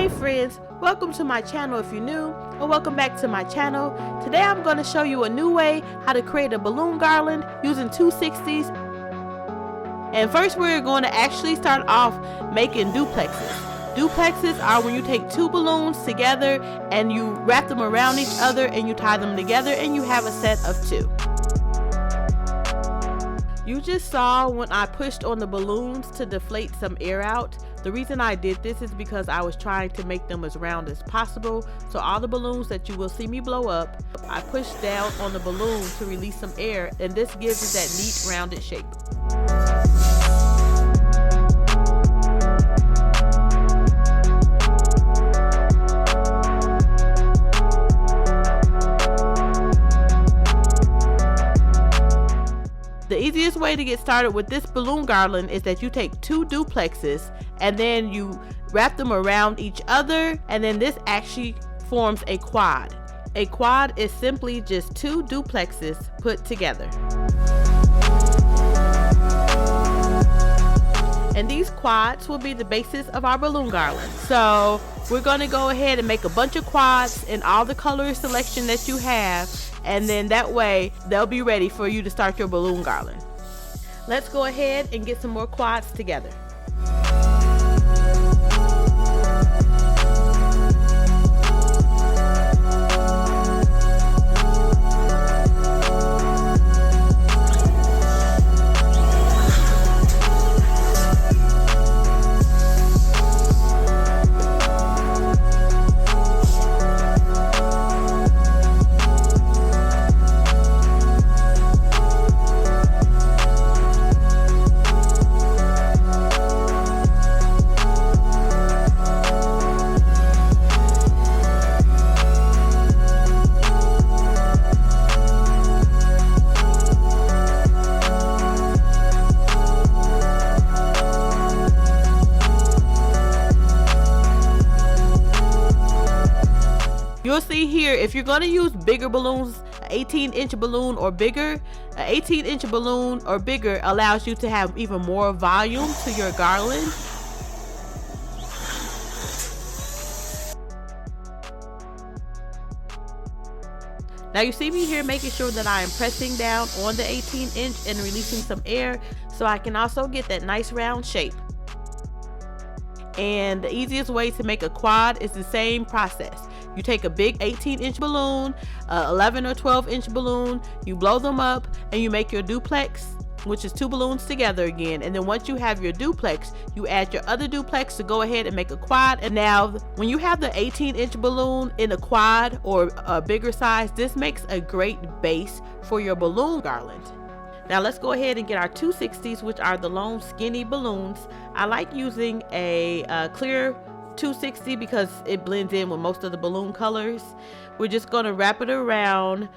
Hey friends, welcome to my channel if you're new, or welcome back to my channel. Today I'm going to show you a new way how to create a balloon garland using 260s. And first we're going to actually start off making duplexes. Duplexes are when you take two balloons together and you wrap them around each other and you tie them together and you have a set of two. You just saw when I pushed on the balloons to deflate some air out. The reason I did this is because I was trying to make them as round as possible. So all the balloons that you will see me blow up, I pushed down on the balloon to release some air, and this gives it that neat rounded shape. The easiest way to get started with this balloon garland is that you take two duplexes and then you wrap them around each other, and then this actually forms a quad. A quad is simply just two duplexes put together. And these quads will be the basis of our balloon garland. So we're going to go ahead and make a bunch of quads in all the color selection that you have, and then that way they'll be ready for you to start your balloon garland. Let's go ahead and get some more quads together. You'll see here, if you're going to use bigger balloons, an 18-inch balloon or bigger, an 18-inch balloon or bigger allows you to have even more volume to your garland. Now you see me here making sure that I am pressing down on the 18-inch and releasing some air so I can also get that nice round shape. And the easiest way to make a quad is the same process. You take a big 18-inch balloon, 11 or 12-inch balloon, you blow them up and you make your duplex, which is two balloons together again. And then once you have your duplex, you add your other duplex to go ahead and make a quad. And now when you have the 18-inch balloon in a quad or a bigger size, this makes a great base for your balloon garland. Now let's go ahead and get our 260s, which are the long skinny balloons. I like using a clear 260 because it blends in with most of the balloon colors. We're just going to wrap it around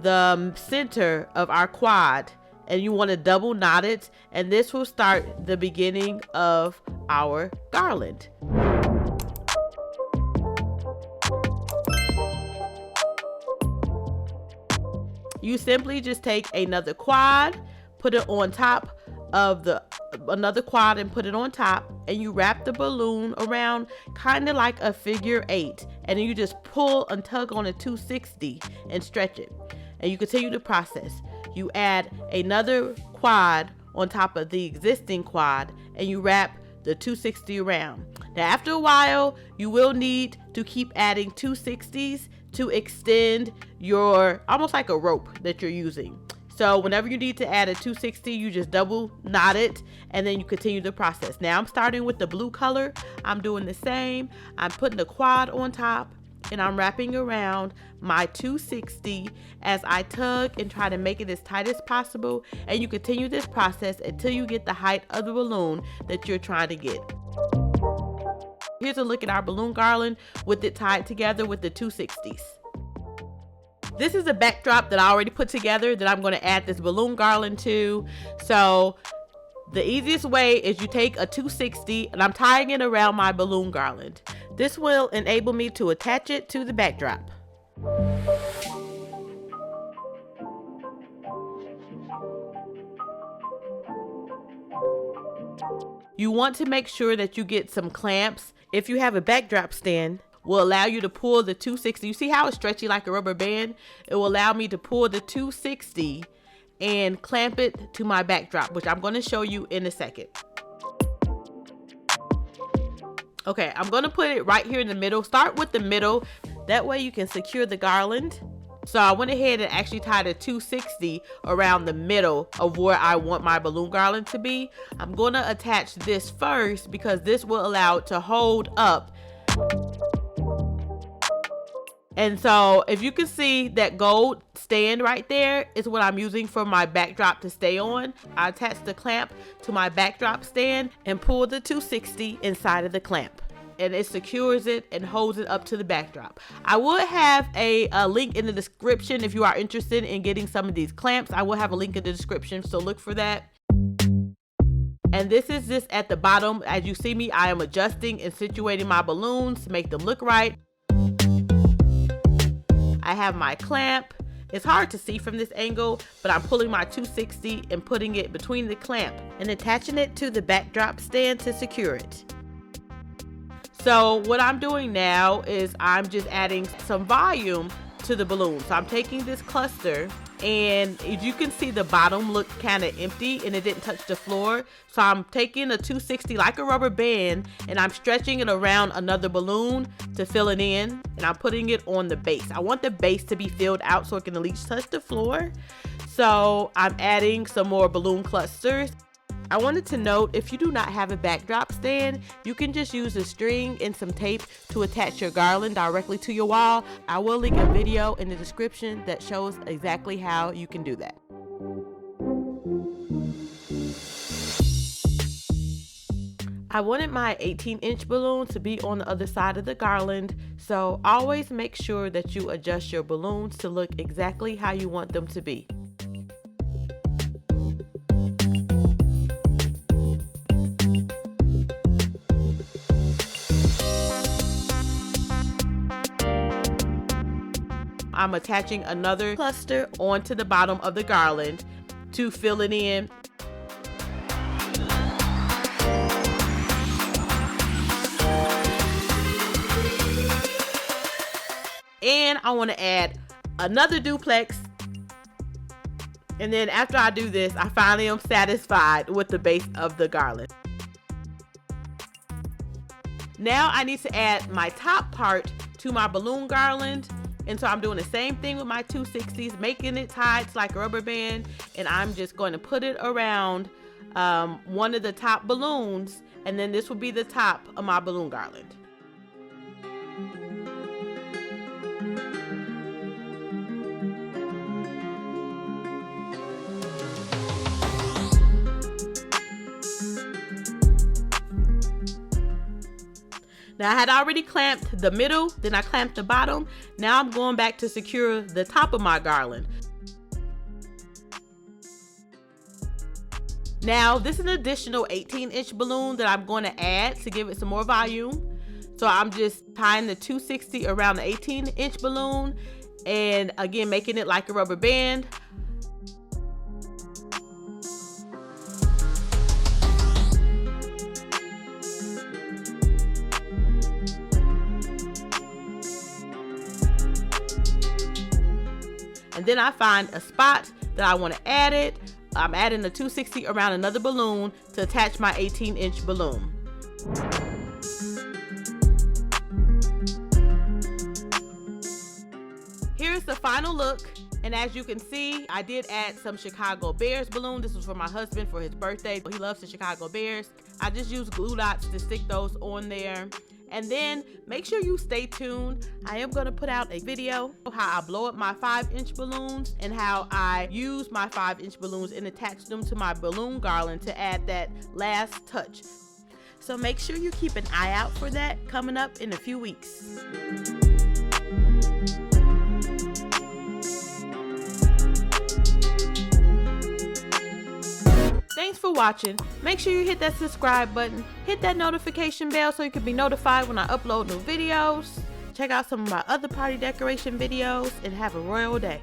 the center of our quad, and you want to double knot it, and this will start the beginning of our garland. You simply just take another quad, put it on top of another quad and put it on top, and you wrap the balloon around kind of like a figure 8, and then you just pull and tug on a 260 and stretch it, and you continue the process. You add another quad on top of the existing quad and you wrap the 260 around. Now after a while you will need to keep adding 260s to extend your, almost like a rope that you're using. So whenever you need to add a 260, you just double knot it and then you continue the process. Now I'm starting with the blue color. I'm doing the same. I'm putting the quad on top and I'm wrapping around my 260 as I tug and try to make it as tight as possible. And you continue this process until you get the height of the balloon that you're trying to get. Here's a look at our balloon garland with it tied together with the 260s. This is a backdrop that I already put together that I'm going to add this balloon garland to. So the easiest way is you take a 260 and I'm tying it around my balloon garland. This will enable me to attach it to the backdrop. You want to make sure that you get some clamps. If you have a backdrop stand, will allow you to pull the 260. You see how it's stretchy like a rubber band? It will allow me to pull the 260 and clamp it to my backdrop, which I'm going to show you in a second. Okay, I'm going to put it right here in the middle. Start with the middle. That way you can secure the garland. So I went ahead and actually tied a 260 around the middle of where I want my balloon garland to be. I'm going to attach this first because this will allow it to hold up. And so if you can see that gold stand right there is what I'm using for my backdrop to stay on. I attach the clamp to my backdrop stand and pull the 260 inside of the clamp. And it secures it and holds it up to the backdrop. I will have a link in the description if you are interested in getting some of these clamps. I will have a link in the description, so look for that. And this is just at the bottom. As you see me, I am adjusting and situating my balloons to make them look right. I have my clamp. It's hard to see from this angle, but I'm pulling my 260 and putting it between the clamp and attaching it to the backdrop stand to secure it. So what I'm doing now is I'm just adding some volume to the balloon. So I'm taking this cluster, and if you can see, the bottom looked kind of empty and it didn't touch the floor. So I'm taking a 260 like a rubber band and I'm stretching it around another balloon to fill it in, and I'm putting it on the base. I want the base to be filled out so it can at least touch the floor. So I'm adding some more balloon clusters. I wanted to note, if you do not have a backdrop stand, you can just use a string and some tape to attach your garland directly to your wall. I will link a video in the description that shows exactly how you can do that. I wanted my 18-inch balloon to be on the other side of the garland, so always make sure that you adjust your balloons to look exactly how you want them to be. I'm attaching another cluster onto the bottom of the garland to fill it in. And I want to add another duplex. And then after I do this, I finally am satisfied with the base of the garland. Now I need to add my top part to my balloon garland. And so I'm doing the same thing with my 260s, making it tight like a rubber band. And I'm just going to put it around one of the top balloons. And then this will be the top of my balloon garland. Now I had already clamped the middle, then I clamped the bottom. Now I'm going back to secure the top of my garland. Now this is an additional 18-inch balloon that I'm going to add to give it some more volume. So I'm just tying the 260 around the 18-inch balloon and again making it like a rubber band. And then I find a spot that I want to add it. I'm adding the 260 around another balloon to attach my 18-inch balloon. Here's the final look. And as you can see, I did add some Chicago Bears balloon. This was for my husband for his birthday. He loves the Chicago Bears. I just used glue dots to stick those on there. And then make sure you stay tuned. I am gonna put out a video of how I blow up my 5-inch balloons and how I use my 5-inch balloons and attach them to my balloon garland to add that last touch. So make sure you keep an eye out for that coming up in a few weeks. Thanks for watching. Make sure you hit that subscribe button, hit that notification bell so you can be notified when I upload new videos. Check out some of my other party decoration videos and have a royal day.